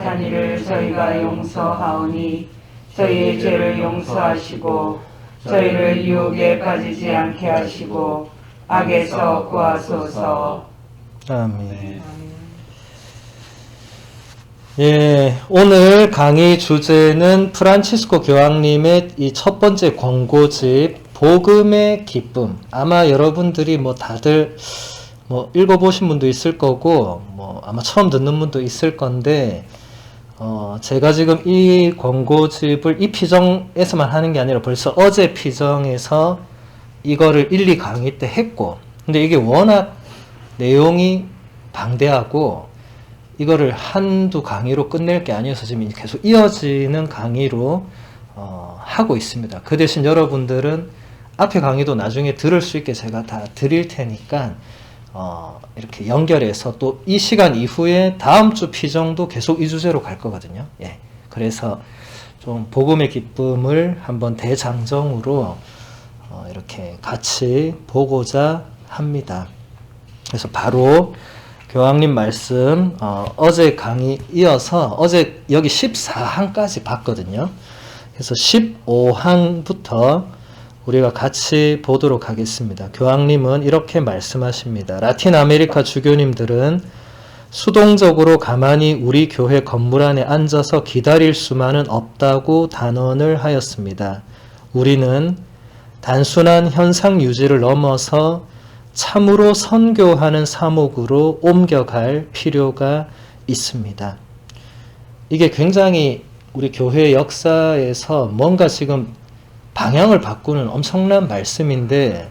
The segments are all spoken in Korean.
한 일을 저희가 용서하오니 저희의 죄를 용서하시고 저희를 유혹에 빠지지 않게 하시고 악에서 구하소서. 아멘. 예, 오늘 강의 주제는 프란치스코 교황님의 이 첫 번째 권고집 복음의 기쁨. 아마 여러분들이 다들 읽어보신 분도 있을 거고 아마 처음 듣는 분도 있을 건데 제가 지금 이 권고집을 이 피정에서만 하는 게 아니라 벌써 어제 피정에서 이거를 1, 2 강의 때 했고, 근데 이게 워낙 내용이 방대하고 이거를 한두 강의로 끝낼 게 아니어서 지금 계속 이어지는 강의로 하고 있습니다. 그 대신 여러분들은 앞에 강의도 나중에 들을 수 있게 제가 다 드릴 테니까 이렇게 연결해서 또 이 시간 이후에 다음 주 피정도 계속 이 주제로 갈 거거든요. 예. 그래서 좀 복음의 기쁨을 한번 대장정으로 이렇게 같이 보고자 합니다. 그래서 바로 교황님 말씀 어제 강의 이어서 어제 여기 14항까지 봤거든요. 그래서 15항부터 우리가 같이 보도록 하겠습니다. 교황님은 이렇게 말씀하십니다. 라틴 아메리카 주교님들은 수동적으로 가만히 우리 교회 건물 안에 앉아서 기다릴 수만은 없다고 단언을 하였습니다. 우리는 단순한 현상 유지를 넘어서 참으로 선교하는 사목으로 옮겨갈 필요가 있습니다. 이게 굉장히 우리 교회 역사에서 뭔가 지금 방향을 바꾸는 엄청난 말씀인데,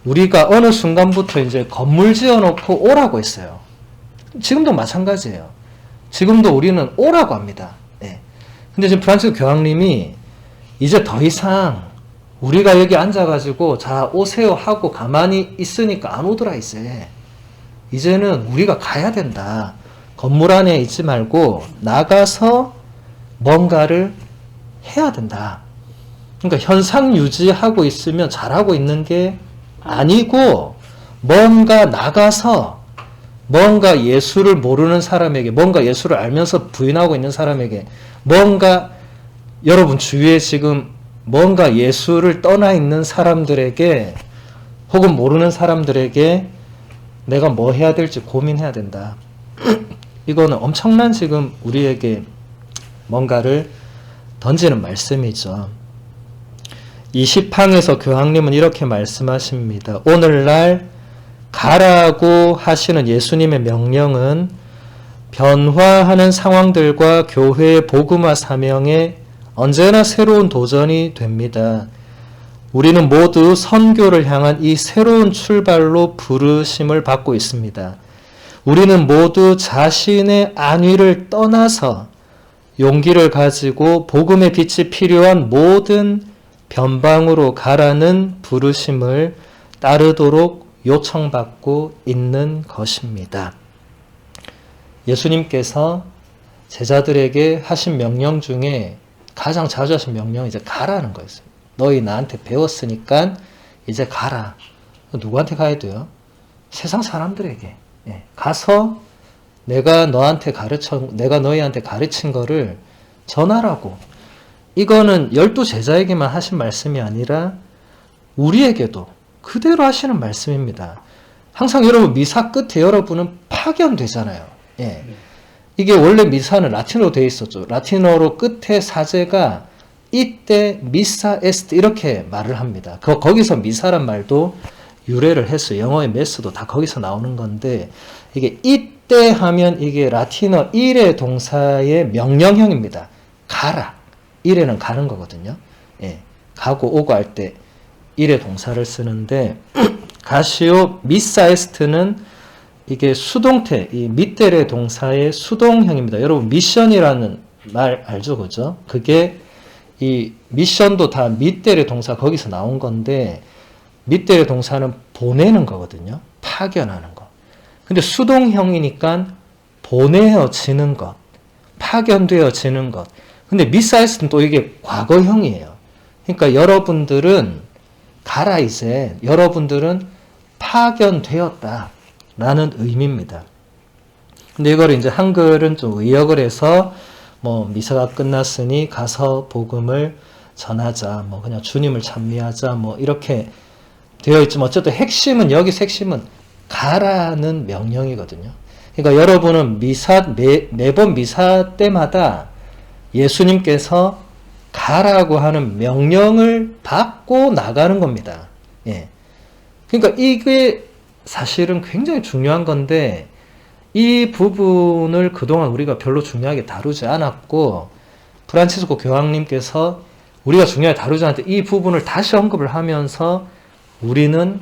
우리가 어느 순간부터 이제 건물 지어놓고 오라고 했어요. 지금도 마찬가지예요. 지금도 우리는 오라고 합니다. 네. 근데 지금 프란치스코 교황님이 이제 더 이상 우리가 여기 앉아가지고 자 오세요 하고 가만히 있으니까 안 오더라 이제. 이제는 우리가 가야 된다. 건물 안에 있지 말고 나가서 뭔가를 해야 된다. 그러니까 현상 유지하고 있으면 잘하고 있는 게 아니고 뭔가 나가서 뭔가 예수를 모르는 사람에게, 뭔가 예수를 알면서 부인하고 있는 사람에게, 뭔가 여러분 주위에 지금 뭔가 예수를 떠나 있는 사람들에게 혹은 모르는 사람들에게 내가 뭐 해야 될지 고민해야 된다. 이거는 엄청난 지금 우리에게 뭔가를 던지는 말씀이죠. 20항에서 교황님은 이렇게 말씀하십니다. 오늘날 가라고 하시는 예수님의 명령은 변화하는 상황들과 교회의 복음화 사명에 언제나 새로운 도전이 됩니다. 우리는 모두 선교를 향한 이 새로운 출발로 부르심을 받고 있습니다. 우리는 모두 자신의 안위를 떠나서 용기를 가지고 복음의 빛이 필요한 모든 변방으로 가라는 부르심을 따르도록 요청받고 있는 것입니다. 예수님께서 제자들에게 하신 명령 중에 가장 자주 하신 명령이 이제 가라는 거였어요. 너희 나한테 배웠으니까 이제 가라. 누구한테 가야 돼요? 세상 사람들에게. 가서 내가 너희한테 가르친 거를 전하라고. 이거는 12제자에게만 하신 말씀이 아니라 우리에게도 그대로 하시는 말씀입니다. 항상 여러분 미사 끝에 여러분은 파견되잖아요. 이게 원래 미사는 라틴어로 되어 있었죠. 라틴어로 끝에 사제가 이때 미사 에스트 이렇게 말을 합니다. 거기서 미사란 말도 유래를 했어요. 영어의 메스도 다 거기서 나오는 건데, 이게 이때 하면 이게 라틴어 일의 동사의 명령형입니다. 가라. 일에는 가는 거거든요. 가고 오고 할 때 일의 동사를 쓰는데, 가시오 미사 에스트는 이게 수동태, 이 미테레 동사의 수동형입니다. 여러분 미션이라는 말 알죠? 그죠? 그게 이 미션도 다 미테레 동사 거기서 나온 건데, 미테레 동사는 보내는 거거든요. 파견하는 거. 근데 수동형이니까 보내어지는 것, 파견되어지는 것. 근데 미사에스는 또 이게 과거형이에요. 그러니까 여러분들은 가라 이제. 여러분들은 파견되었다 라는 의미입니다. 근데 이거를 이제 한글은 좀 의역을 해서 뭐 미사가 끝났으니 가서 복음을 전하자, 뭐 그냥 주님을 찬미하자, 뭐 이렇게 되어 있지만 어쨌든 여기서 핵심은 가라는 명령이거든요. 그러니까 여러분은 매번 미사 때마다 예수님께서 가라고 하는 명령을 받고 나가는 겁니다. 예. 그러니까 이게 사실은 굉장히 중요한 건데 이 부분을 그동안 우리가 별로 중요하게 다루지 않았고 프란치스코 교황님께서 우리가 중요하게 다루지 않았는데 이 부분을 다시 언급을 하면서 우리는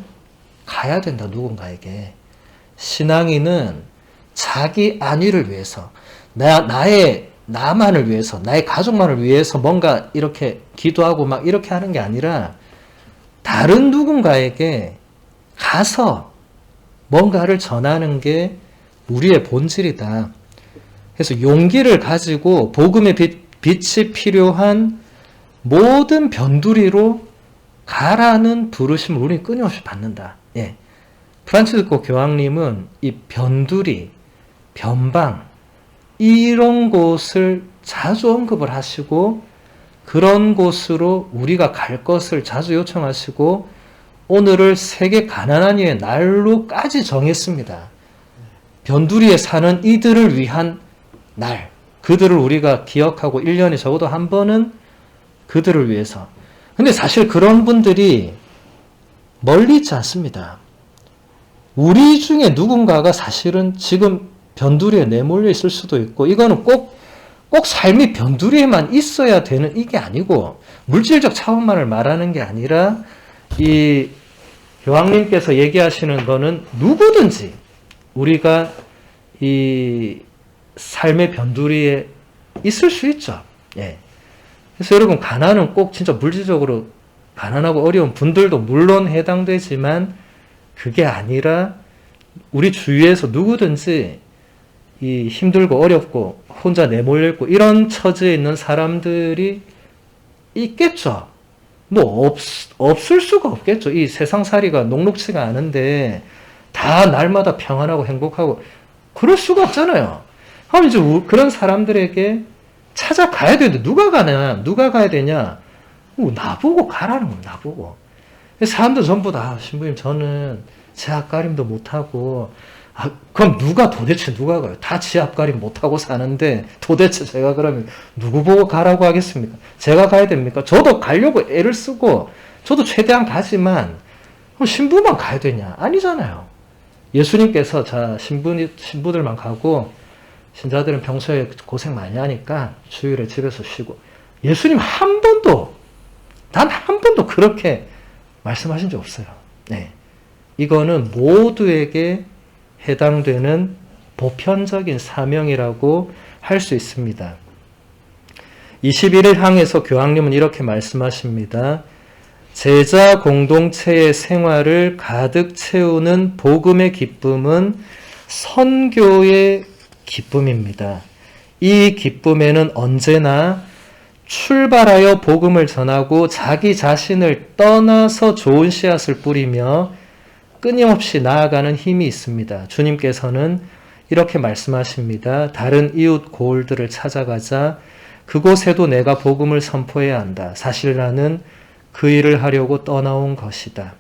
가야 된다, 누군가에게. 신앙인은 자기 안위를 위해서, 나만을 위해서, 나의 가족만을 위해서 뭔가 이렇게 기도하고 막 이렇게 하는 게 아니라 다른 누군가에게 가서 뭔가를 전하는 게 우리의 본질이다. 그래서 용기를 가지고 복음의 빛이 필요한 모든 변두리로 가라는 부르심을 우리는 끊임없이 받는다. 예. 프란치스코 교황님은 이 변두리, 변방, 이런 곳을 자주 언급을 하시고 그런 곳으로 우리가 갈 것을 자주 요청하시고 오늘을 세계 가난한 이의 날로까지 정했습니다. 변두리에 사는 이들을 위한 날, 그들을 우리가 기억하고 1년에 적어도 한 번은 그들을 위해서. 근데 사실 그런 분들이 멀리 있지 않습니다. 우리 중에 누군가가 사실은 지금 변두리에 내몰려 있을 수도 있고, 이거는 꼭 삶이 변두리에만 있어야 되는 이게 아니고, 물질적 차원만을 말하는 게 아니라, 이 교황님께서 얘기하시는 거는 누구든지 우리가 이 삶의 변두리에 있을 수 있죠. 예. 그래서 여러분, 가난은 꼭 진짜 물질적으로 가난하고 어려운 분들도 물론 해당되지만 그게 아니라 우리 주위에서 누구든지 이 힘들고 어렵고 혼자 내몰려 있고 이런 처지에 있는 사람들이 있겠죠. 뭐 없을 수가 없겠죠. 이 세상살이가 녹록지가 않은데 다 날마다 평안하고 행복하고 그럴 수가 없잖아요. 그럼 이제 그런 사람들에게 찾아가야 되는데 누가 가야 되냐? 나보고 가라는 거예요. 나보고. 사람들 전부 다 신부님 저는 제 앞가림도 못하고 그럼 도대체 누가 가요? 다 지 앞가림 못하고 사는데 도대체 제가 그러면 누구 보고 가라고 하겠습니까? 제가 가야 됩니까? 저도 가려고 애를 쓰고 저도 최대한 가지만 그럼 신부만 가야 되냐? 아니잖아요. 예수님께서 자 신부들만 가고 신자들은 평소에 고생 많이 하니까 주일에 집에서 쉬고 예수님 단 한 번도 그렇게 말씀하신 적 없어요. 네. 이거는 모두에게 해당되는 보편적인 사명이라고 할 수 있습니다. 21일 항에서 교황님은 이렇게 말씀하십니다. 제자 공동체의 생활을 가득 채우는 복음의 기쁨은 선교의 기쁨입니다. 이 기쁨에는 언제나 출발하여 복음을 전하고 자기 자신을 떠나서 좋은 씨앗을 뿌리며 끊임없이 나아가는 힘이 있습니다. 주님께서는 이렇게 말씀하십니다. 다른 이웃 고을들을 찾아가자. 그곳에도 내가 복음을 선포해야 한다. 사실 나는 그 일을 하려고 떠나온 것이다.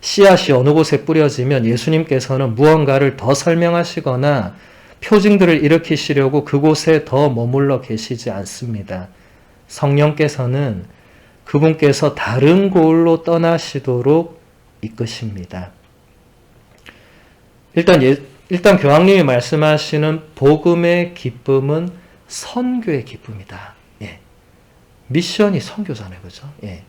씨앗이 어느 곳에 뿌려지면 예수님께서는 무언가를 더 설명하시거나 표징들을 일으키시려고 그곳에 더 머물러 계시지 않습니다. 성령께서는 그분께서 다른 고을로 떠나시도록 이끄십니다. 일단 교황님이 말씀하시는 복음의 기쁨은 선교의 기쁨이다. 예. 미션이 선교잖아요. 그죠? 예.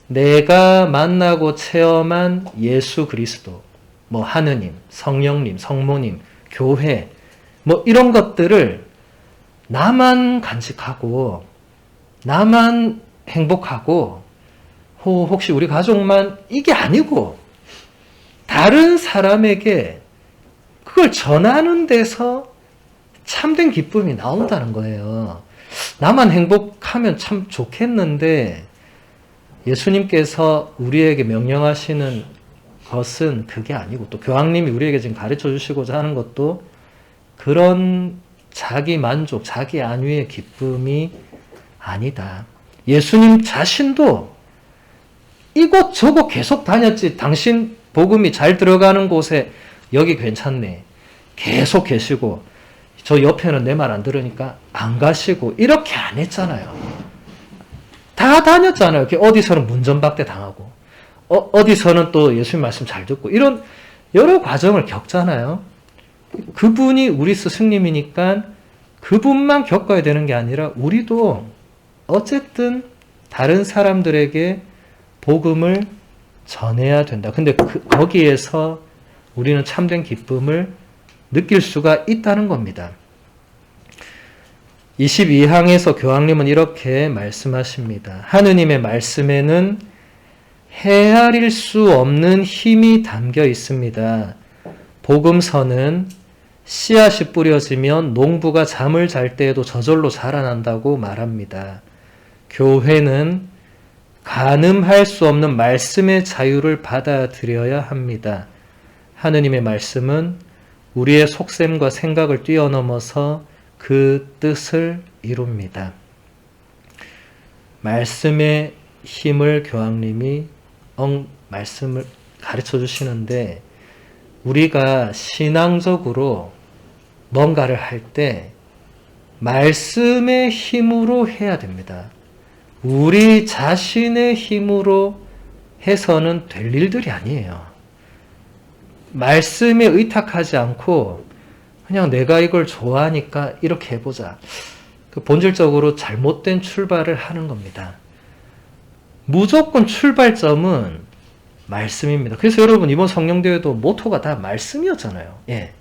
내가 만나고 체험한 예수 그리스도, 뭐 하느님, 성령님, 성모님, 교회, 뭐 이런 것들을 나만 간직하고 나만 행복하고 혹시 우리 가족만 이게 아니고 다른 사람에게 그걸 전하는 데서 참된 기쁨이 나온다는 거예요. 나만 행복하면 참 좋겠는데 예수님께서 우리에게 명령하시는 것은 그게 아니고, 또 교황님이 우리에게 지금 가르쳐 주시고자 하는 것도 그런 자기 만족, 자기 안위의 기쁨이 아니다. 예수님 자신도 이곳저곳 계속 다녔지. 당신 복음이 잘 들어가는 곳에 여기 괜찮네. 계속 계시고, 저 옆에는 내 말 안 들으니까 안 가시고, 이렇게 안 했잖아요. 다 다녔잖아요. 어디서는 문전박대 당하고, 어디서는 또 예수님 말씀 잘 듣고, 이런 여러 과정을 겪잖아요. 그분이 우리 스승님이니까 그분만 겪어야 되는 게 아니라 우리도 어쨌든 다른 사람들에게 복음을 전해야 된다. 근데 거기에서 우리는 참된 기쁨을 느낄 수가 있다는 겁니다. 22항에서 교황님은 이렇게 말씀하십니다. 하느님의 말씀에는 헤아릴 수 없는 힘이 담겨 있습니다. 복음서는 씨앗이 뿌려지면 농부가 잠을 잘 때에도 저절로 자라난다고 말합니다. 교회는 가늠할 수 없는 말씀의 자유를 받아들여야 합니다. 하느님의 말씀은 우리의 속셈과 생각을 뛰어넘어서 그 뜻을 이룹니다. 말씀의 힘을 교황님이 말씀을 가르쳐 주시는데, 우리가 신앙적으로 뭔가를 할 때 말씀의 힘으로 해야 됩니다. 우리 자신의 힘으로 해서는 될 일들이 아니에요. 말씀에 의탁하지 않고 그냥 내가 이걸 좋아하니까 이렇게 해보자. 본질적으로 잘못된 출발을 하는 겁니다. 무조건 출발점은 말씀입니다. 그래서 여러분 이번 성령대회도 모토가 다 말씀이었잖아요. 예.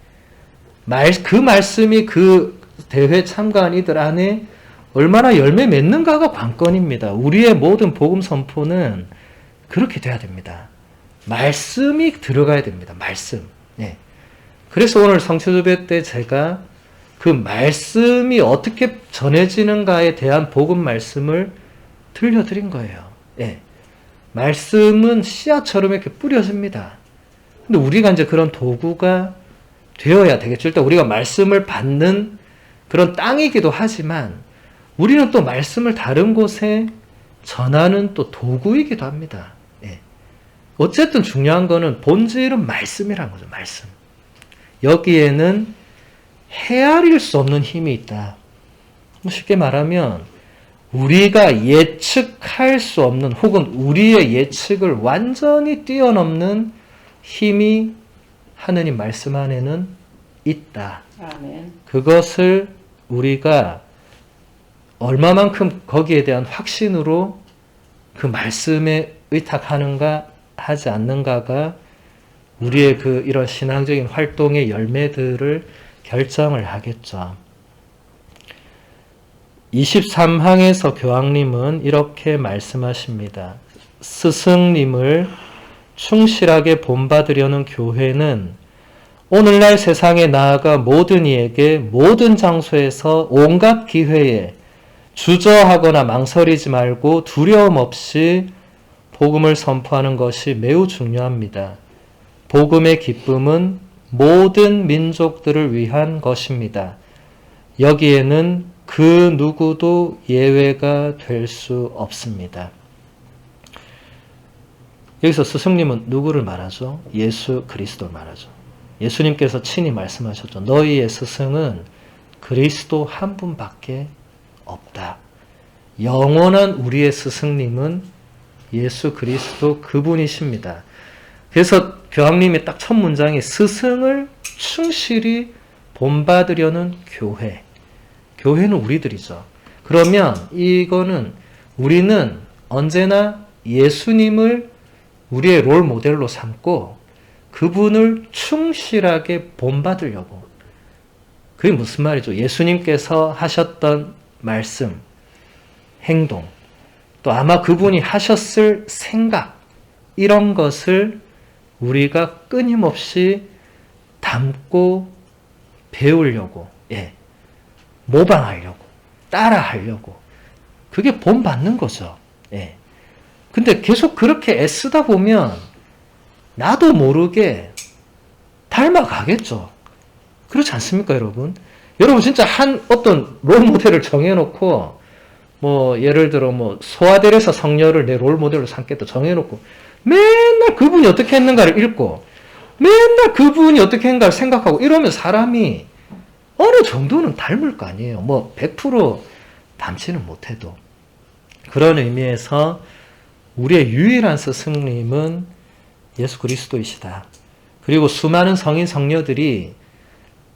그 말씀이 그 대회 참가한 이들 안에 얼마나 열매 맺는가가 관건입니다. 우리의 모든 복음 선포는 그렇게 돼야 됩니다. 말씀이 들어가야 됩니다. 말씀. 예. 그래서 오늘 성취주배 때 제가 그 말씀이 어떻게 전해지는가에 대한 복음 말씀을 들려드린 거예요. 예. 말씀은 씨앗처럼 이렇게 뿌려집니다. 근데 우리가 이제 그런 도구가 되어야 되겠죠. 일단 우리가 말씀을 받는 그런 땅이기도 하지만 우리는 또 말씀을 다른 곳에 전하는 또 도구이기도 합니다. 예. 어쨌든 중요한 거는 본질은 말씀이라는 거죠. 말씀. 여기에는 헤아릴 수 없는 힘이 있다. 쉽게 말하면 우리가 예측할 수 없는, 혹은 우리의 예측을 완전히 뛰어넘는 힘이 하느님 말씀 안에는 있다. 아멘. 그것을 우리가 얼마만큼 거기에 대한 확신으로 그 말씀에 의탁하는가 하지 않는가가 우리의 그 이런 신앙적인 활동의 열매들을 결정을 하겠죠. 23항에서 교황님은 이렇게 말씀하십니다. 스승님을 충실하게 본받으려는 교회는 오늘날 세상에 나아가 모든 이에게 모든 장소에서 온갖 기회에 주저하거나 망설이지 말고 두려움 없이 복음을 선포하는 것이 매우 중요합니다. 복음의 기쁨은 모든 민족들을 위한 것입니다. 여기에는 그 누구도 예외가 될 수 없습니다. 여기서 스승님은 누구를 말하죠? 예수 그리스도를 말하죠. 예수님께서 친히 말씀하셨죠. 너희의 스승은 그리스도 한 분밖에 없다. 영원한 우리의 스승님은 예수 그리스도 그분이십니다. 그래서 교황님의 딱 첫 문장이 스승을 충실히 본받으려는 교회. 교회는 우리들이죠. 그러면 이거는 우리는 언제나 예수님을 우리의 롤 모델로 삼고 그분을 충실하게 본받으려고. 그게 무슨 말이죠? 예수님께서 하셨던 말씀, 행동, 또 아마 그분이 하셨을 생각, 이런 것을 우리가 끊임없이 담고 배우려고, 모방하려고, 따라하려고. 그게 본받는 거죠. 근데 계속 그렇게 애쓰다 보면 나도 모르게 닮아가겠죠. 그렇지 않습니까, 여러분? 여러분 진짜 어떤 롤 모델을 정해놓고 뭐 예를 들어 뭐 소아데레사 성녀를 내 롤 모델로 삼겠다 정해놓고 맨날 그분이 어떻게 했는가를 읽고 맨날 그분이 어떻게 했는가를 생각하고 이러면 사람이 어느 정도는 닮을 거 아니에요. 뭐 100% 닮지는 못해도. 그런 의미에서 우리의 유일한 스승님은 예수 그리스도이시다. 그리고 수많은 성인 성녀들이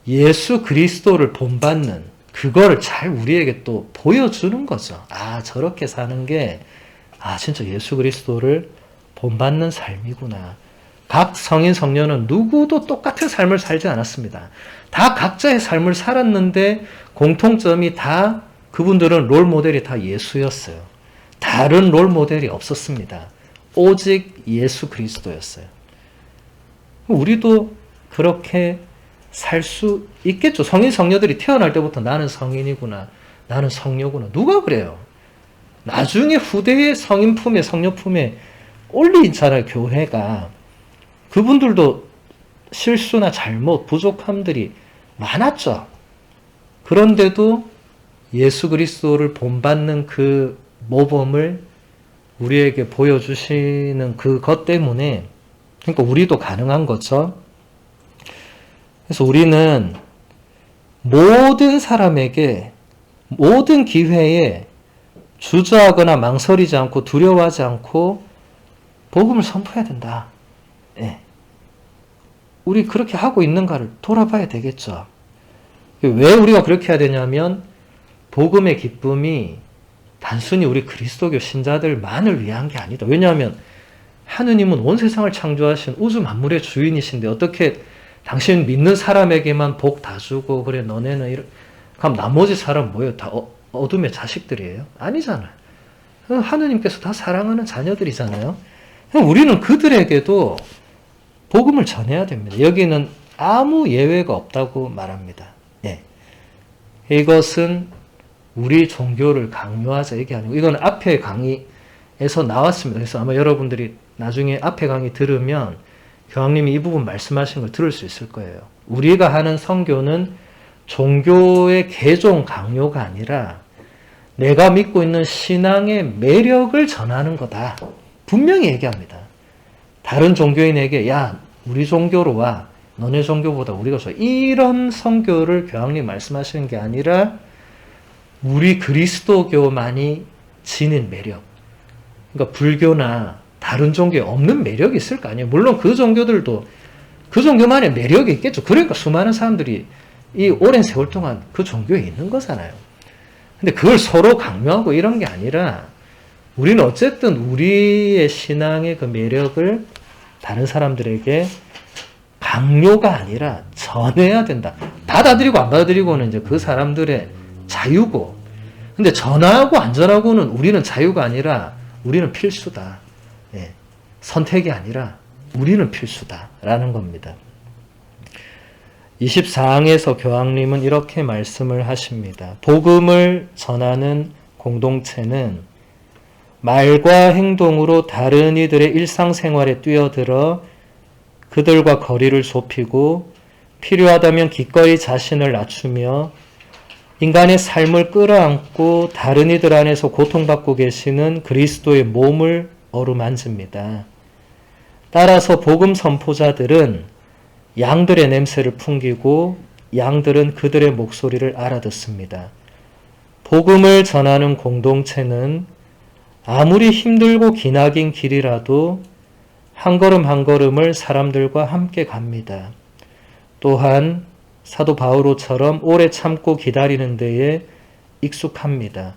예수 그리스도를 본받는 그거를 잘 우리에게 또 보여주는 거죠. 아, 저렇게 사는 게 진짜 예수 그리스도를 본받는 삶이구나. 각 성인 성녀는 누구도 똑같은 삶을 살지 않았습니다. 다 각자의 삶을 살았는데 공통점이 다 그분들은 롤 모델이 다 예수였어요. 다른 롤 모델이 없었습니다. 오직 예수 그리스도였어요. 우리도 그렇게 살 수 있겠죠. 성인 성녀들이 태어날 때부터 나는 성인이구나, 나는 성녀구나. 누가 그래요? 나중에 후대의 성인 품에 성녀 품에 올리잖아요, 교회가. 그분들도 실수나 잘못, 부족함들이 많았죠. 그런데도 예수 그리스도를 본받는 그 모범을 우리에게 보여주시는 그것 때문에, 그러니까 우리도 가능한 거죠. 그래서 우리는 모든 사람에게 모든 기회에 주저하거나 망설이지 않고 두려워하지 않고 복음을 선포해야 된다. 예. 우리 그렇게 하고 있는가를 돌아봐야 되겠죠. 왜 우리가 그렇게 해야 되냐면 복음의 기쁨이 단순히 우리 그리스도교 신자들만을 위한 게 아니다. 왜냐하면 하느님은 온 세상을 창조하신 우주 만물의 주인이신데 어떻게 당신 믿는 사람에게만 복 다 주고 그래 너네는 그럼 나머지 사람 뭐예요? 다 어둠의 자식들이에요? 아니잖아요. 하느님께서 다 사랑하는 자녀들이잖아요. 우리는 그들에게도 복음을 전해야 됩니다. 여기는 아무 예외가 없다고 말합니다. 예. 이것은 우리 종교를 강요하자 이게 아니고 이건 앞에 강의에서 나왔습니다. 그래서 아마 여러분들이 나중에 앞에 강의 들으면 교황님이 이 부분 말씀하신 걸 들을 수 있을 거예요. 우리가 하는 선교는 종교의 개종 강요가 아니라 내가 믿고 있는 신앙의 매력을 전하는 거다. 분명히 얘기합니다. 다른 종교인에게 야 우리 종교로 와. 너네 종교보다 우리가 좋아. 이런 선교를 교황님 말씀하시는 게 아니라 우리 그리스도교만이 지닌 매력. 그러니까 불교나 다른 종교에 없는 매력이 있을 거 아니에요. 물론 그 종교들도 그 종교만의 매력이 있겠죠. 그러니까 수많은 사람들이 이 오랜 세월 동안 그 종교에 있는 거잖아요. 근데 그걸 서로 강요하고 이런 게 아니라 우리는 어쨌든 우리의 신앙의 그 매력을 다른 사람들에게 강요가 아니라 전해야 된다. 받아들이고 안 받아들이고는 이제 그 사람들의 자유고, 근데 전하고 안 전하고는 우리는 자유가 아니라 우리는 필수다. 예. 선택이 아니라 우리는 필수다라는 겁니다. 24항에서 교황님은 이렇게 말씀을 하십니다. 복음을 전하는 공동체는 말과 행동으로 다른 이들의 일상생활에 뛰어들어 그들과 거리를 좁히고 필요하다면 기꺼이 자신을 낮추며 인간의 삶을 끌어안고 다른 이들 안에서 고통받고 계시는 그리스도의 몸을 어루만집니다. 따라서 복음 선포자들은 양들의 냄새를 풍기고 양들은 그들의 목소리를 알아듣습니다. 복음을 전하는 공동체는 아무리 힘들고 기나긴 길이라도 한 걸음 한 걸음을 사람들과 함께 갑니다. 또한 사도 바오로처럼 오래 참고 기다리는 데에 익숙합니다.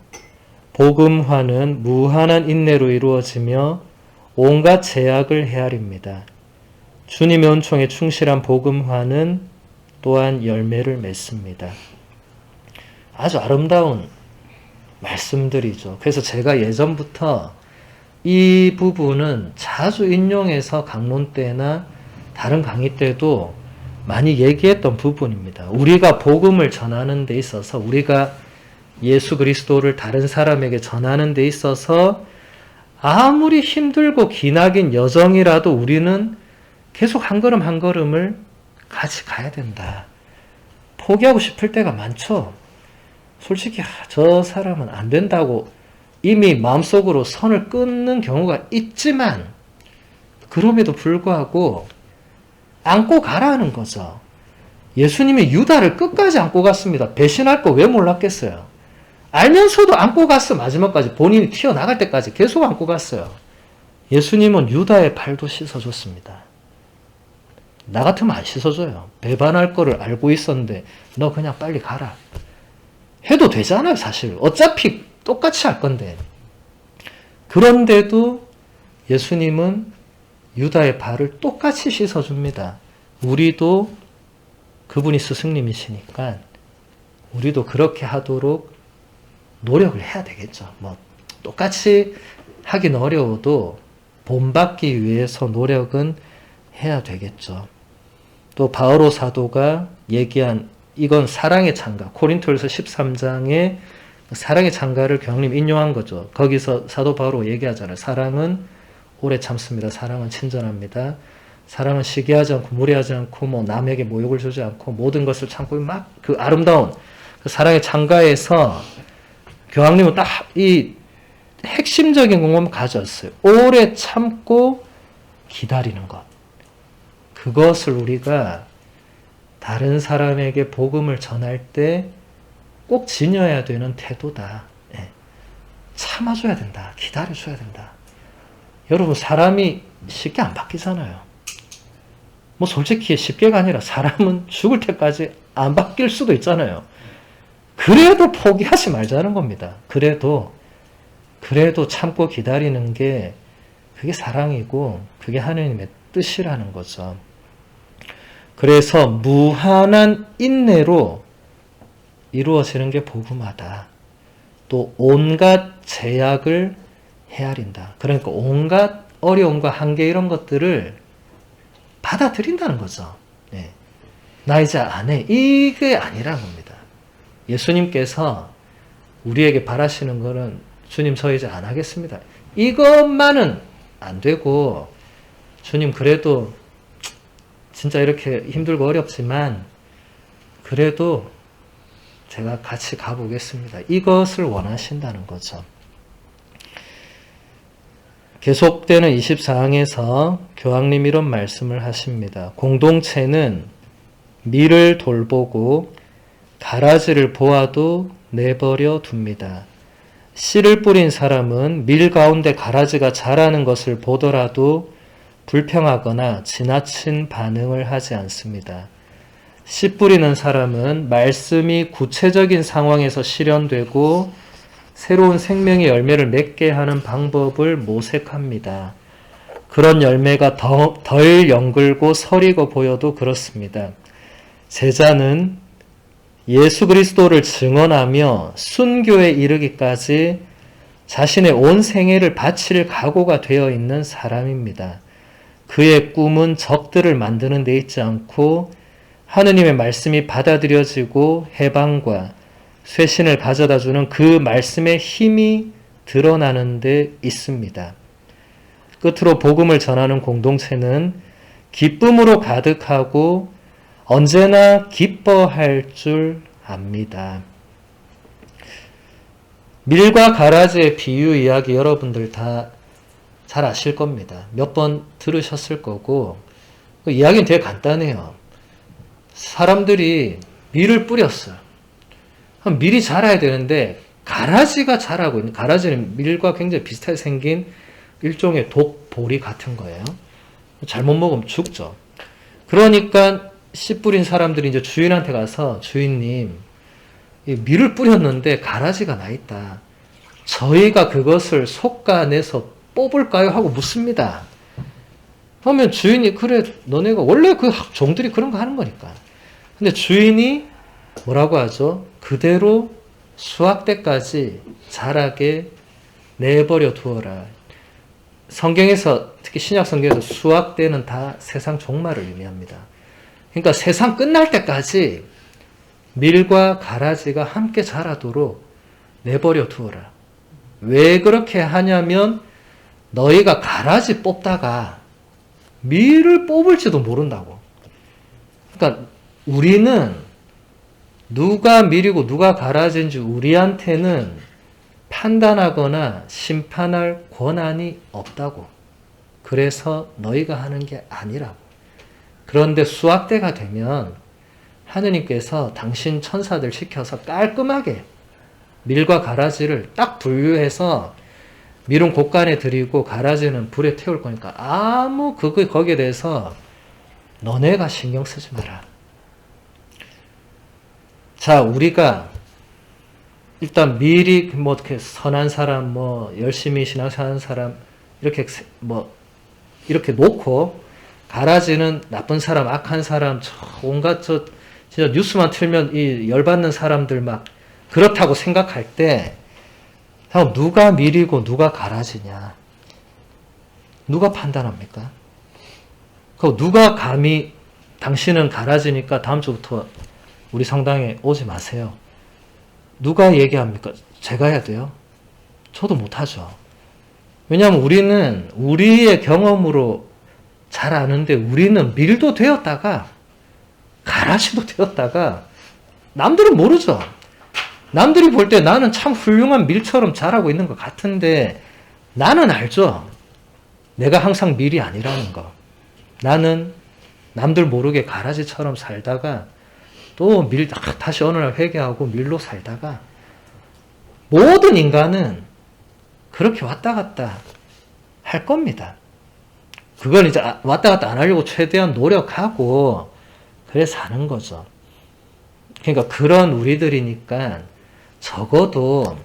복음화는 무한한 인내로 이루어지며 온갖 제약을 헤아립니다. 주님의 은총에 충실한 복음화는 또한 열매를 맺습니다. 아주 아름다운 말씀들이죠. 그래서 제가 예전부터 이 부분은 자주 인용해서 강론 때나 다른 강의 때도 많이 얘기했던 부분입니다. 우리가 복음을 전하는 데 있어서 우리가 예수 그리스도를 다른 사람에게 전하는 데 있어서 아무리 힘들고 기나긴 여정이라도 우리는 계속 한 걸음 한 걸음을 같이 가야 된다. 포기하고 싶을 때가 많죠. 솔직히 저 사람은 안 된다고 이미 마음속으로 선을 끊는 경우가 있지만 그럼에도 불구하고 안고 가라는 거죠. 예수님이 유다를 끝까지 안고 갔습니다. 배신할 거 왜 몰랐겠어요. 알면서도 안고 갔어. 마지막까지 본인이 튀어나갈 때까지 계속 안고 갔어요. 예수님은 유다의 발도 씻어줬습니다. 나 같으면 안 씻어줘요. 배반할 거를 알고 있었는데 너 그냥 빨리 가라. 해도 되잖아요, 사실. 어차피 똑같이 할 건데. 그런데도 예수님은 유다의 발을 똑같이 씻어줍니다. 우리도 그분이 스승님이시니까 우리도 그렇게 하도록 노력을 해야 되겠죠. 뭐 똑같이 하긴 어려워도 본받기 위해서 노력은 해야 되겠죠. 또 바오로 사도가 얘기한 이건 사랑의 창가, 코린토에서 13장에 사랑의 창가를 교황님 인용한 거죠. 거기서 사도 바오로 얘기하잖아요. 사랑은 오래 참습니다. 사랑은 친절합니다. 사랑은 시기하지 않고 무례하지 않고 뭐 남에게 모욕을 주지 않고 모든 것을 참고 막 그 아름다운 그 사랑의 창가에서 교황님은 딱 이 핵심적인 공범을 가졌어요. 오래 참고 기다리는 것. 그것을 우리가 다른 사람에게 복음을 전할 때 꼭 지녀야 되는 태도다. 참아줘야 된다. 기다려줘야 된다. 여러분 사람이 쉽게 안 바뀌잖아요. 뭐 솔직히 쉽게가 아니라 사람은 죽을 때까지 안 바뀔 수도 있잖아요. 그래도 포기하지 말자는 겁니다. 그래도 참고 기다리는 게 그게 사랑이고 그게 하느님의 뜻이라는 거죠. 그래서 무한한 인내로 이루어지는 게 복음화다. 또 온갖 제약을 헤아린다. 그러니까 온갖 어려움과 한계 이런 것들을 받아들인다는 거죠. 네. 나 이제 안 해. 이게 아니라는 겁니다. 예수님께서 우리에게 바라시는 거는 주님 저 이제 안 하겠습니다. 이것만은 안 되고 주님 그래도 진짜 이렇게 힘들고 어렵지만 그래도 제가 같이 가보겠습니다. 이것을 원하신다는 거죠. 계속되는 24항에서 교황님 이런 말씀을 하십니다. 공동체는 밀을 돌보고 가라지를 보아도 내버려 둡니다. 씨를 뿌린 사람은 밀 가운데 가라지가 자라는 것을 보더라도 불평하거나 지나친 반응을 하지 않습니다. 씨 뿌리는 사람은 말씀이 구체적인 상황에서 실현되고 새로운 생명의 열매를 맺게 하는 방법을 모색합니다. 그런 열매가 덜 연글고 서리고 보여도 그렇습니다. 제자는 예수 그리스도를 증언하며 순교에 이르기까지 자신의 온 생애를 바칠 각오가 되어 있는 사람입니다. 그의 꿈은 적들을 만드는 데 있지 않고 하느님의 말씀이 받아들여지고 해방과 쇄신을 가져다주는 그 말씀의 힘이 드러나는 데 있습니다. 끝으로 복음을 전하는 공동체는 기쁨으로 가득하고 언제나 기뻐할 줄 압니다. 밀과 가라지의 비유 이야기 여러분들 다 잘 아실 겁니다. 몇 번 들으셨을 거고 그 이야기는 되게 간단해요. 사람들이 밀을 뿌렸어요. 밀이 자라야 되는데 가라지가 자라고 있는, 가라지는 밀과 굉장히 비슷하게 생긴 일종의 독보리 같은 거예요. 잘못 먹으면 죽죠. 그러니까 씨 뿌린 사람들이 이제 주인한테 가서 주인님, 밀을 뿌렸는데 가라지가 나 있다. 저희가 그것을 솎아내서 뽑을까요? 하고 묻습니다. 그러면 주인이 그래 너네가 원래 그 종들이 그런 거 하는 거니까. 근데 주인이 뭐라고 하죠? 그대로 수확 때까지 자라게 내버려 두어라. 성경에서 특히 신약 성경에서 수확 때는 다 세상 종말을 의미합니다. 그러니까 세상 끝날 때까지 밀과 가라지가 함께 자라도록 내버려 두어라. 왜 그렇게 하냐면 너희가 가라지 뽑다가 밀을 뽑을지도 모른다고. 그러니까 우리는 누가 밀이고 누가 가라지인지 우리한테는 판단하거나 심판할 권한이 없다고. 그래서 너희가 하는 게 아니라고. 그런데 수학 때가 되면 하느님께서 당신 천사들 시켜서 깔끔하게 밀과 가라지를 딱 분류해서 밀은 곳간에 들이고 가라지는 불에 태울 거니까 아무 거기에 대해서 너네가 신경 쓰지 마라. 자, 우리가 일단 밀이 뭐 어떻게 선한 사람, 뭐 열심히 신앙생활하는 사람 이렇게 놓고 가라지는 나쁜 사람, 악한 사람, 온갖 진짜 뉴스만 틀면 이 열받는 사람들 막 그렇다고 생각할 때 누가 밀이고 누가 가라지냐? 누가 판단합니까? 그 누가 감히 당신은 가라지니까 다음 주부터 우리 성당에 오지 마세요. 누가 얘기합니까? 제가 해야 돼요? 저도 못하죠. 왜냐하면 우리는 우리의 경험으로 잘 아는데 우리는 밀도 되었다가 가라지도 되었다가 남들은 모르죠. 남들이 볼 때 나는 참 훌륭한 밀처럼 자라고 있는 것 같은데 나는 알죠. 내가 항상 밀이 아니라는 거. 나는 남들 모르게 가라지처럼 살다가 또 다시 어느 날 회개하고 밀로 살다가 모든 인간은 그렇게 왔다 갔다 할 겁니다. 그걸 이제 왔다 갔다 안 하려고 최대한 노력하고 그래 사는 거죠. 그러니까 그런 우리들이니까 적어도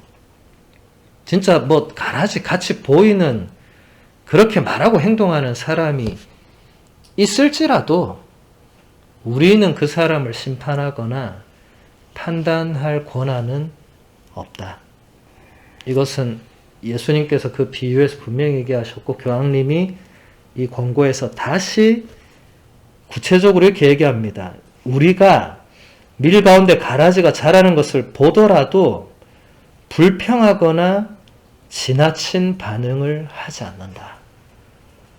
진짜 뭐 가라지 같이 보이는 그렇게 말하고 행동하는 사람이 있을지라도 우리는 그 사람을 심판하거나 판단할 권한은 없다. 이것은 예수님께서 그 비유에서 분명히 얘기하셨고 교황님이 이 권고에서 다시 구체적으로 이렇게 얘기합니다. 우리가 밀 가운데 가라지가 자라는 것을 보더라도 불평하거나 지나친 반응을 하지 않는다.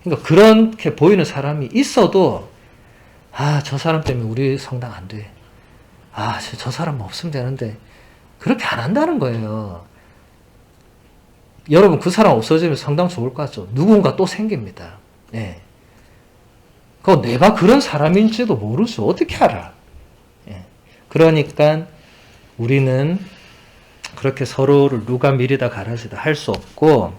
그러니까 그렇게 보이는 사람이 있어도 저 사람 때문에 우리 성당 안 돼. 저 사람 없으면 되는데 그렇게 안 한다는 거예요. 여러분 그 사람 없어지면 성당 좋을 것 같죠? 누군가 또 생깁니다. 예. 내가 그런 사람인지도 모르죠. 어떻게 알아? 예. 그러니까 우리는 그렇게 서로를 누가 밀이다 가라지다 할 수 없고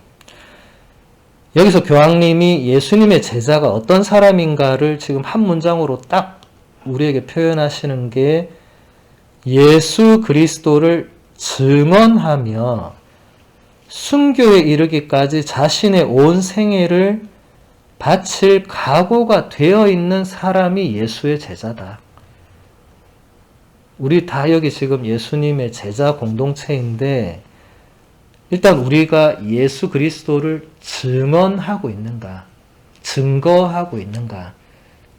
여기서 교황님이 예수님의 제자가 어떤 사람인가를 지금 한 문장으로 딱 우리에게 표현하시는 게 예수 그리스도를 증언하며 순교에 이르기까지 자신의 온 생애를 바칠 각오가 되어 있는 사람이 예수의 제자다. 우리 다 여기 지금 예수님의 제자 공동체인데 일단 우리가 예수 그리스도를 증언하고 있는가? 증거하고 있는가?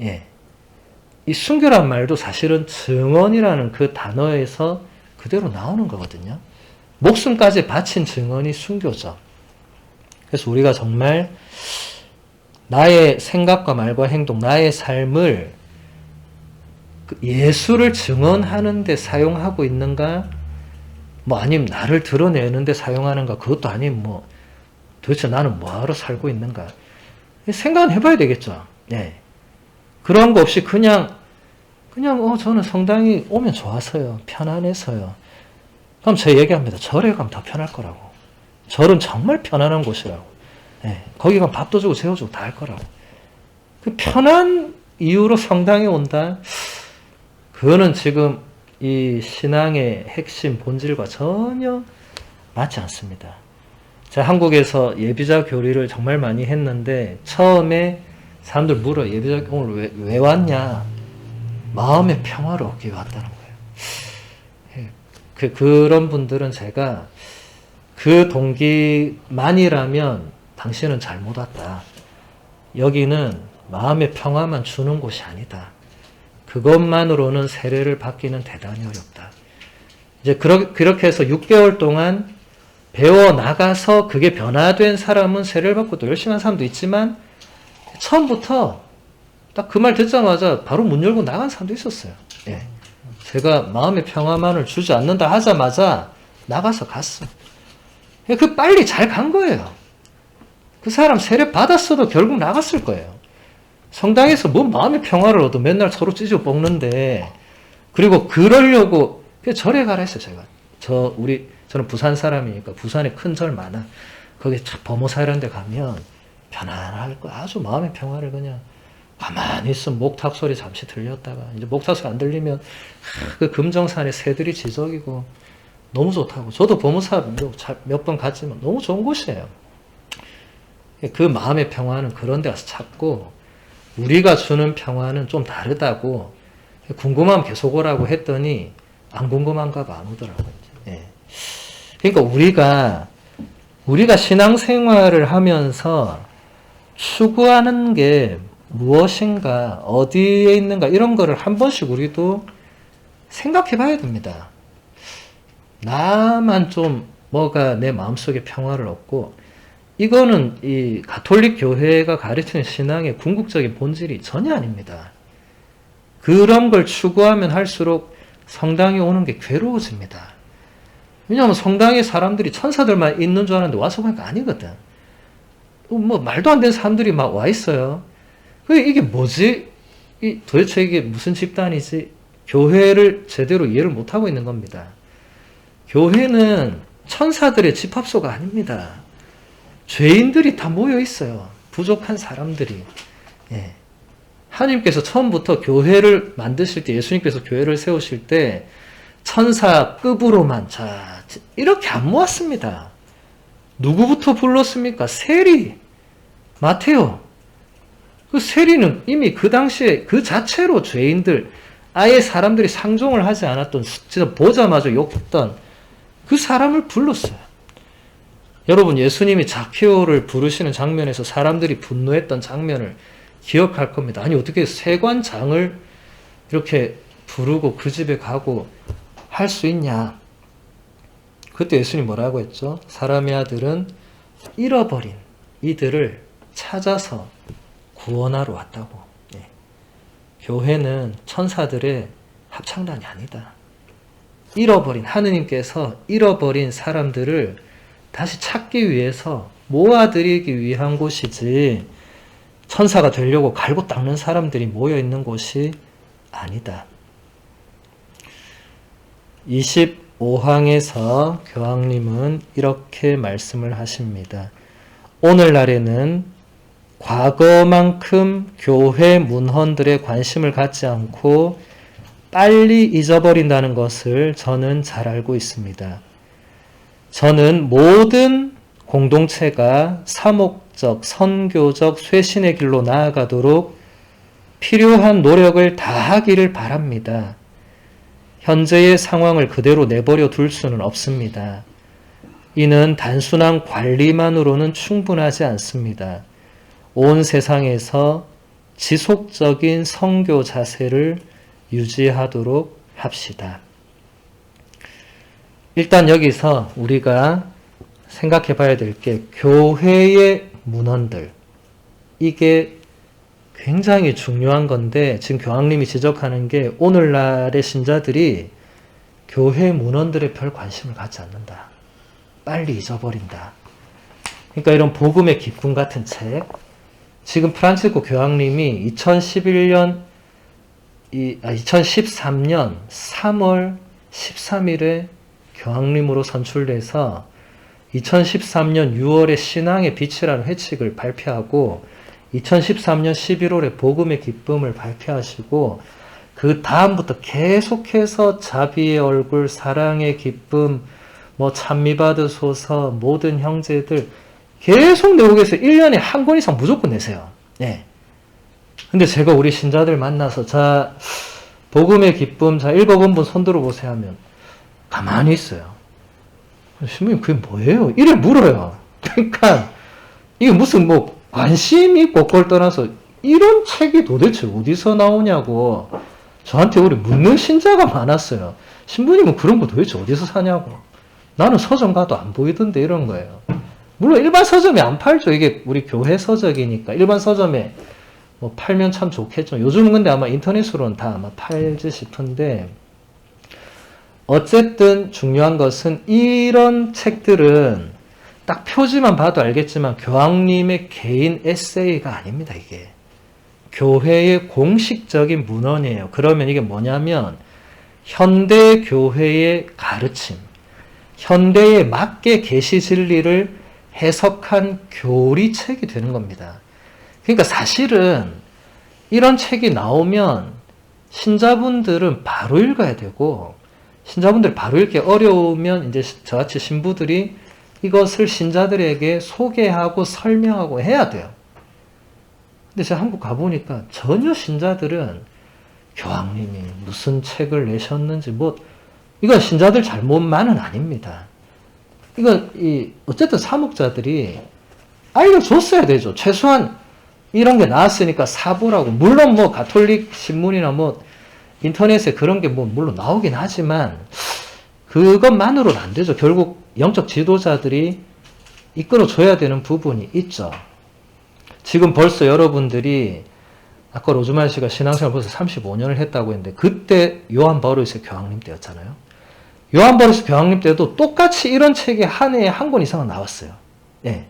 예. 이 순교란 말도 사실은 증언이라는 그 단어에서 그대로 나오는 거거든요. 목숨까지 바친 증언이 순교죠. 그래서 우리가 정말 나의 생각과 말과 행동, 나의 삶을 예수를 증언하는 데 사용하고 있는가? 아니면 나를 드러내는 데 사용하는가? 그것도 아니면 도대체 나는 뭐하러 살고 있는가? 생각은 해봐야 되겠죠. 네. 그런 거 없이 그냥 저는 성당에 오면 좋아서요. 편안해서요. 그럼 제가 얘기합니다. 절에 가면 더 편할 거라고. 절은 정말 편안한 곳이라고. 네. 거기 가면 밥도 주고 재워주고 다 할 거라고. 그 편한 이유로 성당에 온다? 그거는 지금 이 신앙의 핵심 본질과 전혀 맞지 않습니다. 제가 한국에서 예비자 교리를 정말 많이 했는데 처음에 사람들 물어요. 예비자 오늘 왜 왔냐? 마음의 평화를 얻기 위해 왔다는 거예요. 그런 분들은 제가 그 동기만이라면 당신은 잘못 왔다. 여기는 마음의 평화만 주는 곳이 아니다. 그것만으로는 세례를 받기는 대단히 어렵다. 이제 그렇게 해서 6개월 동안 배워 나가서 그게 변화된 사람은 세례를 받고 또 열심히 한 사람도 있지만 처음부터 딱 그 말 듣자마자 바로 문 열고 나간 사람도 있었어요. 예. 제가 마음의 평화만을 주지 않는다 하자마자 나가서 갔어. 그 빨리 잘 간 거예요. 그 사람 세례 받았어도 결국 나갔을 거예요. 성당에서 뭐 마음의 평화를 얻어 맨날 서로 찢어 볶는데, 그리고 그러려고 절에 가라 했어요. 제가 저는 부산 사람이니까 부산에 큰 절 많아. 거기 범호사 이런 데 가면 편안할 거, 아주 마음의 평화를 그냥 가만히 있으면 목탁 소리 잠시 들렸다가 이제 목탁 소리 안 들리면 그 금정산에 새들이 지저귀고 너무 좋다고. 저도 범호사 몇 번 갔지만 너무 좋은 곳이에요. 그 마음의 평화는 그런 데 가서 찾고, 우리가 주는 평화는 좀 다르다고. 궁금하면 계속 오라고 했더니 안 궁금한가 봐, 안 오더라고요. 예. 그러니까 우리가 신앙생활을 하면서 추구하는 게 무엇인가, 어디에 있는가, 이런 거를 한 번씩 우리도 생각해 봐야 됩니다. 나만 좀 뭐가 내 마음속에 평화를 얻고, 이거는 이 가톨릭 교회가 가르치는 신앙의 궁극적인 본질이 전혀 아닙니다. 그런 걸 추구하면 할수록 성당에 오는 게 괴로워집니다. 왜냐하면 성당에 사람들이 천사들만 있는 줄 알았는데 와서 보니까 아니거든. 뭐 말도 안 되는 사람들이 막 와 있어요. 이게 뭐지? 도대체 이게 무슨 집단이지? 교회를 제대로 이해를 못하고 있는 겁니다. 교회는 천사들의 집합소가 아닙니다. 죄인들이 다 모여 있어요. 부족한 사람들이. 예. 하나님께서 처음부터 교회를 만드실 때, 예수님께서 교회를 세우실 때 천사급으로만 이렇게 안 모았습니다. 누구부터 불렀습니까? 세리, 마테오. 그 세리는 이미 그 당시에 그 자체로 죄인들, 아예 사람들이 상종을 하지 않았던, 진짜 보자마자 욕했던 그 사람을 불렀어요. 여러분, 예수님이 자케오를 부르시는 장면에서 사람들이 분노했던 장면을 기억할 겁니다. 아니, 어떻게 세관장을 이렇게 부르고 그 집에 가고 할 수 있냐? 그때 예수님 뭐라고 했죠? 사람의 아들은 잃어버린 이들을 찾아서 구원하러 왔다고. 예. 교회는 천사들의 합창단이 아니다. 하느님께서 잃어버린 사람들을 다시 찾기 위해서 모아드리기 위한 곳이지, 천사가 되려고 갈고 닦는 사람들이 모여있는 곳이 아니다. 25항에서 교황님은 이렇게 말씀을 하십니다. 오늘날에는 과거만큼 교회 문헌들에 관심을 갖지 않고 빨리 잊어버린다는 것을 저는 잘 알고 있습니다. 저는 모든 공동체가 사목적, 선교적 쇄신의 길로 나아가도록 필요한 노력을 다하기를 바랍니다. 현재의 상황을 그대로 내버려 둘 수는 없습니다. 이는 단순한 관리만으로는 충분하지 않습니다. 온 세상에서 지속적인 선교 자세를 유지하도록 합시다. 일단 여기서 우리가 생각해 봐야 될 게, 교회의 문헌들, 이게 굉장히 중요한 건데, 지금 교황님이 지적하는 게 오늘날의 신자들이 교회 문헌들에 별 관심을 갖지 않는다. 빨리 잊어버린다. 그러니까 이런 복음의 기쁨 같은 책, 지금 프란치스코 교황님이 2013년 3월 13일에 교황님으로 선출돼서 2013년 6월에 신앙의 빛이라는 회칙을 발표하고 2013년 11월에 복음의 기쁨을 발표하시고, 그 다음부터 계속해서 자비의 얼굴, 사랑의 기쁨, 찬미받으소서, 모든 형제들 계속 내고 계세요. 1년에 한 권 이상 무조건 내세요. 네. 근데 제가 우리 신자들 만나서 복음의 기쁨 읽어본 분 손 들어보세요 하면 가만히 있어요. 신부님 그게 뭐예요? 이래 물어요. 그러니까 이게 무슨 관심이 있고 그걸 떠나서 이런 책이 도대체 어디서 나오냐고 저한테 우리 묻는 신자가 많았어요. 신부님은 그런 거 도대체 어디서 사냐고. 나는 서점 가도 안 보이던데, 이런 거예요. 물론 일반 서점에 안 팔죠. 이게 우리 교회 서적이니까 일반 서점에 뭐 팔면 참 좋겠죠. 요즘은 근데 아마 인터넷으로는 다 아마 팔지 싶은데, 어쨌든 중요한 것은 이런 책들은 딱 표지만 봐도 알겠지만 교황님의 개인 에세이가 아닙니다. 이게 교회의 공식적인 문헌이에요. 그러면 이게 뭐냐면 현대 교회의 가르침, 현대에 맞게 계시 진리를 해석한 교리책이 되는 겁니다. 그러니까 사실은 이런 책이 나오면 신자분들은 바로 읽어야 되고, 신자분들이 바로 읽기 어려우면 이제 저같이 신부들이 이것을 신자들에게 소개하고 설명하고 해야 돼요. 근데 제가 한국 가보니까 전혀 신자들은 교황님이 무슨 책을 내셨는지 이건 신자들 잘못만은 아닙니다. 이건 어쨌든 사목자들이 알려줬어야 되죠. 최소한 이런 게 나왔으니까 사보라고. 물론 가톨릭 신문이나 인터넷에 그런 게 물론 나오긴 하지만 그것만으로는 안 되죠. 결국 영적 지도자들이 이끌어줘야 되는 부분이 있죠. 지금 벌써 여러분들이 아까 로즈마리 씨가 신앙생활 벌써 35년을 했다고 했는데 그때 요한 버루이스 교황님 때였잖아요. 요한 버루이스 교황님 때도 똑같이 이런 책이 한 해에 한 권 이상은 나왔어요. 예.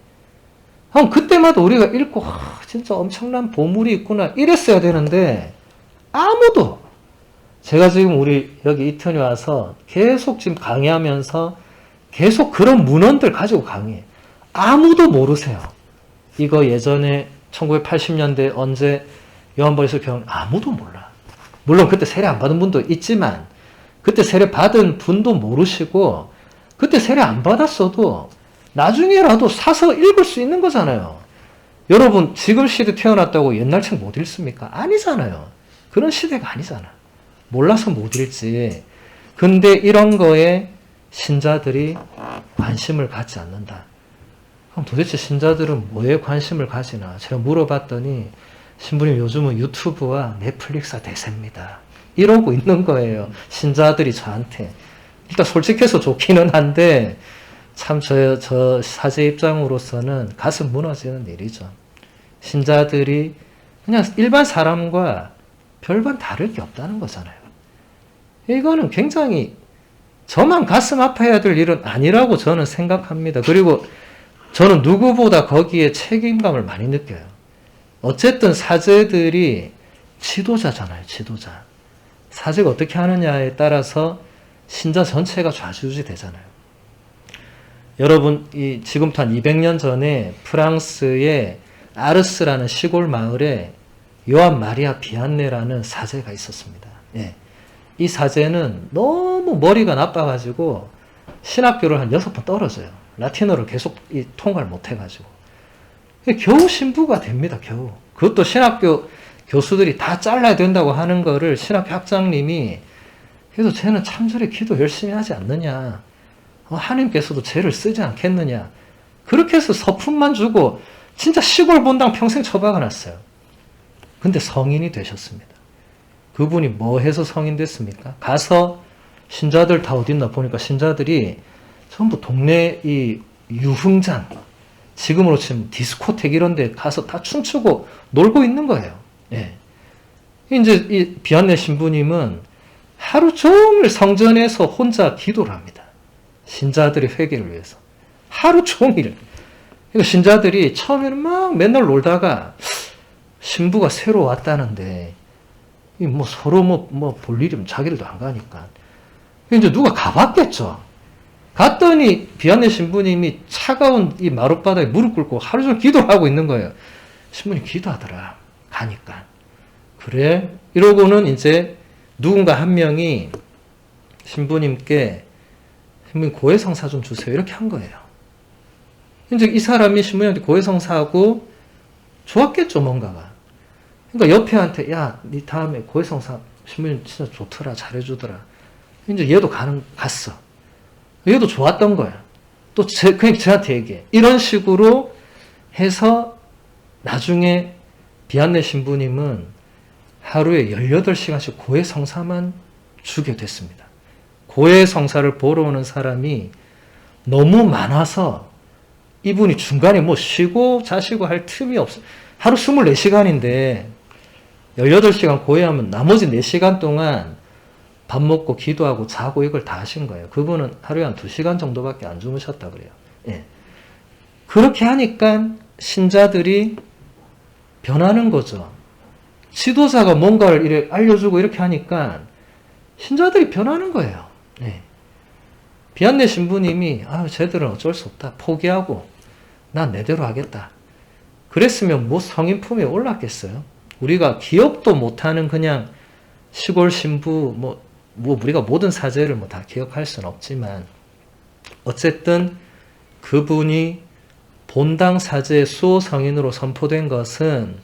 그럼 그때마다 우리가 읽고 진짜 엄청난 보물이 있구나 이랬어야 되는데 아무도, 제가 지금 우리 여기 이태원에 와서 계속 지금 강의하면서 계속 그런 문헌들 가지고 강의해. 아무도 모르세요. 이거 예전에 1980년대 언제 요한 버루이스 교황 아무도 몰라. 물론 그때 세례 안 받은 분도 있지만 그때 세례 받은 분도 모르시고, 그때 세례 안 받았어도 나중에라도 사서 읽을 수 있는 거잖아요. 여러분 지금 시대 태어났다고 옛날 책 못 읽습니까? 아니잖아요. 그런 시대가 아니잖아. 몰라서 못 읽지. 근데 이런 거에 신자들이 관심을 갖지 않는다. 그럼 도대체 신자들은 뭐에 관심을 가지나? 제가 물어봤더니 신부님 요즘은 유튜브와 넷플릭스 대세입니다. 이러고 있는 거예요. 신자들이 저한테. 일단 솔직해서 좋기는 한데 참 저 사제 입장으로서는 가슴 무너지는 일이죠. 신자들이 그냥 일반 사람과 별반 다를 게 없다는 거잖아요. 이거는 굉장히 저만 가슴 아파해야 될 일은 아니라고 저는 생각합니다. 그리고 저는 누구보다 거기에 책임감을 많이 느껴요. 어쨌든 사제들이 지도자잖아요. 지도자. 사제가 어떻게 하느냐에 따라서 신자 전체가 좌지우지 되잖아요. 여러분 지금부터 한 200년 전에 프랑스의 아르스라는 시골 마을에 요한 마리아 비안네라는 사제가 있었습니다. 예. 이 사제는 너무 머리가 나빠가지고 신학교를 한 6번 떨어져요. 라틴어를 계속 통과를 못해가지고. 겨우 신부가 됩니다. 겨우. 그것도 신학교 교수들이 다 잘라야 된다고 하는 거를 신학교 학장님이, 그래서 쟤는 참절에 기도 열심히 하지 않느냐, 하나님께서도 쟤를 쓰지 않겠느냐, 그렇게 해서 서품만 주고 진짜 시골 본당 평생 처박아 놨어요. 근데 성인이 되셨습니다. 그분이 뭐 해서 성인 됐습니까? 가서 신자들 다 어딨나 보니까 신자들이 전부 동네 이 유흥장, 지금으로 치면 디스코텍 이런 데 가서 다 춤추고 놀고 있는 거예요. 예. 이제 이 비안네 신부님은 하루 종일 성전에서 혼자 기도를 합니다. 신자들의 회개를 위해서. 하루 종일. 그러니까 신자들이 처음에는 막 맨날 놀다가 신부가 새로 왔다는데 서로 볼 일이면 자기들도 안 가니까. 이제 누가 가봤겠죠. 갔더니 비안네 신부님이 차가운 이 마룻바닥에 무릎 꿇고 하루 종일 기도를 하고 있는 거예요. 신부님 기도하더라. 가니까. 그래? 이러고는 이제 누군가 한 명이 신부님께 신부님 고해성사 좀 주세요. 이렇게 한 거예요. 이제 이 사람이 신부님한테 고해성사하고 좋았겠죠, 뭔가가. 그러니까 옆에한테, 야, 니 다음에 고해성사 신부님 진짜 좋더라. 잘해주더라. 이제 얘도 갔어. 얘도 좋았던 거야. 또 그냥 저한테 얘기해. 이런 식으로 해서 나중에 비안네 신부님은 하루에 18시간씩 고해성사만 주게 됐습니다. 고해성사를 보러 오는 사람이 너무 많아서 이분이 중간에 쉬고 자시고 할 틈이 없어. 하루 24시간인데 18시간 고해하면 나머지 4시간 동안 밥 먹고 기도하고 자고 이걸 다 하신 거예요. 그분은 하루에 한 2시간 정도밖에 안 주무셨다 그래요. 예. 그렇게 하니까 신자들이 변하는 거죠. 지도자가 뭔가를 이렇게 알려주고 이렇게 하니까 신자들이 변하는 거예요. 예. 비안내 신부님이 쟤들은 어쩔 수 없다. 포기하고 난 내대로 하겠다. 그랬으면 뭐 성인품에 올랐겠어요? 우리가 기억도 못하는 그냥 시골 신부 뭐 우리가 모든 사제를 뭐 다 기억할 수는 없지만 어쨌든 그분이 본당 사제 수호 성인으로 선포된 것은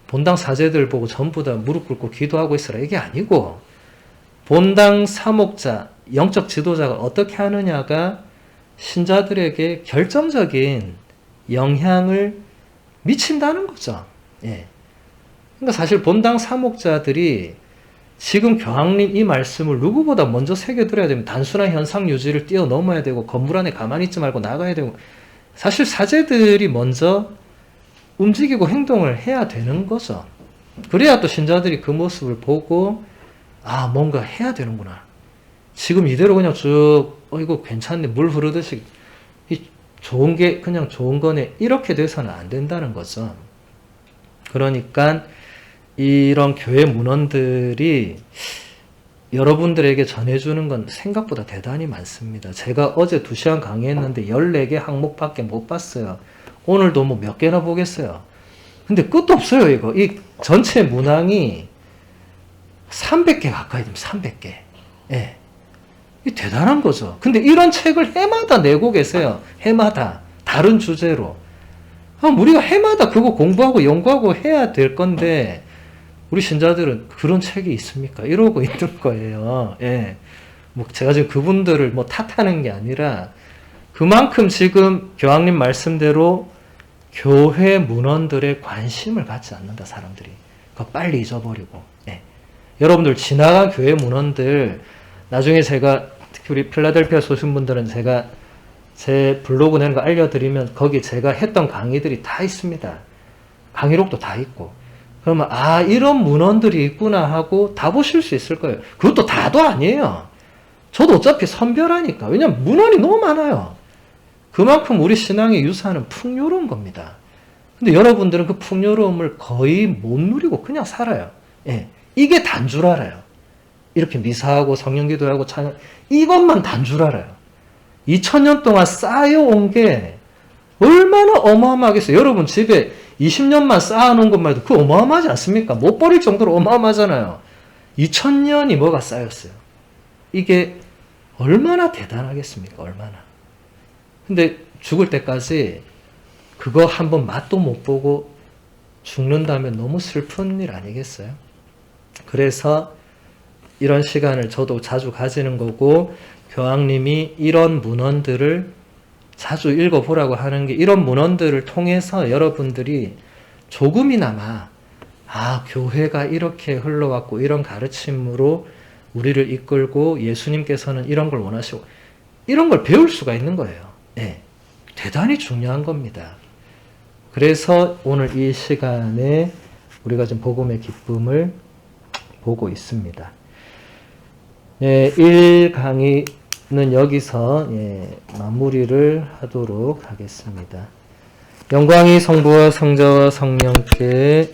본당 사제들 보고 전부 다 무릎 꿇고 기도하고 있으라 이게 아니고 본당 사목자 영적 지도자가 어떻게 하느냐가 신자들에게 결정적인 영향을 미친다는 거죠. 예. 그러니까 사실 본당 사목자들이 지금 교황님 이 말씀을 누구보다 먼저 새겨들어야 됩니다. 단순한 현상 유지를 뛰어넘어야 되고 건물 안에 가만히 있지 말고 나가야 되고 사실 사제들이 먼저 움직이고 행동을 해야 되는 거죠. 그래야 또 신자들이 그 모습을 보고 뭔가 해야 되는구나. 지금 이대로 그냥 쭉 이거 괜찮네 물 흐르듯이 좋은 게 그냥 좋은 거네 이렇게 돼서는 안 된다는 거죠. 그러니까 이런 교회 문헌들이 여러분들에게 전해주는 건 생각보다 대단히 많습니다. 제가 어제 2시간 강의했는데 14개 항목밖에 못 봤어요. 오늘도 뭐 몇 개나 보겠어요. 근데 끝도 없어요, 이거. 이 전체 문항이 300개 가까이 됩니다. 300개. 예. 이 대단한 거죠. 근데 이런 책을 해마다 내고 계세요. 해마다. 다른 주제로. 우리가 해마다 그거 공부하고 연구하고 해야 될 건데, 우리 신자들은 그런 책이 있습니까? 이러고 있는 거예요. 예. 뭐 제가 지금 그분들을 뭐 탓하는 게 아니라, 그만큼 지금 교황님 말씀대로 교회 문헌들에 관심을 갖지 않는다, 사람들이. 그거 빨리 잊어버리고. 예. 여러분들 지나간 교회 문헌들, 나중에 제가, 특히 우리 필라델피아 소신분들은 제가 제 블로그 내는 거 알려드리면 거기 제가 했던 강의들이 다 있습니다. 강의록도 다 있고. 그러면 이런 문헌들이 있구나 하고 다 보실 수 있을 거예요. 그것도 다도 아니에요. 저도 어차피 선별하니까. 왜냐면 문헌이 너무 많아요. 그만큼 우리 신앙의 유산은 풍요로운 겁니다. 근데 여러분들은 그 풍요로움을 거의 못 누리고 그냥 살아요. 예. 이게 단 줄 알아요. 이렇게 미사하고 성령기도하고 찬양, 이것만 단 줄 알아요. 2000년 동안 쌓여온 게 얼마나 어마어마하겠어요. 여러분 집에 20년만 쌓아놓은 것만 해도 그 어마어마하지 않습니까? 못 버릴 정도로 어마어마하잖아요. 2000년이 뭐가 쌓였어요. 이게 얼마나 대단하겠습니까? 얼마나. 근데 죽을 때까지 그거 한번 맛도 못 보고 죽는다면 너무 슬픈 일 아니겠어요? 그래서 이런 시간을 저도 자주 가지는 거고, 교황님이 이런 문헌들을 자주 읽어보라고 하는 게, 이런 문헌들을 통해서 여러분들이 조금이나마 교회가 이렇게 흘러왔고 이런 가르침으로 우리를 이끌고 예수님께서는 이런 걸 원하시고 이런 걸 배울 수가 있는 거예요. 네. 대단히 중요한 겁니다. 그래서 오늘 이 시간에 우리가 지금 복음의 기쁨을 보고 있습니다. 1강의는 여기서 마무리를 하도록 하겠습니다. 영광이 성부와 성자와 성령께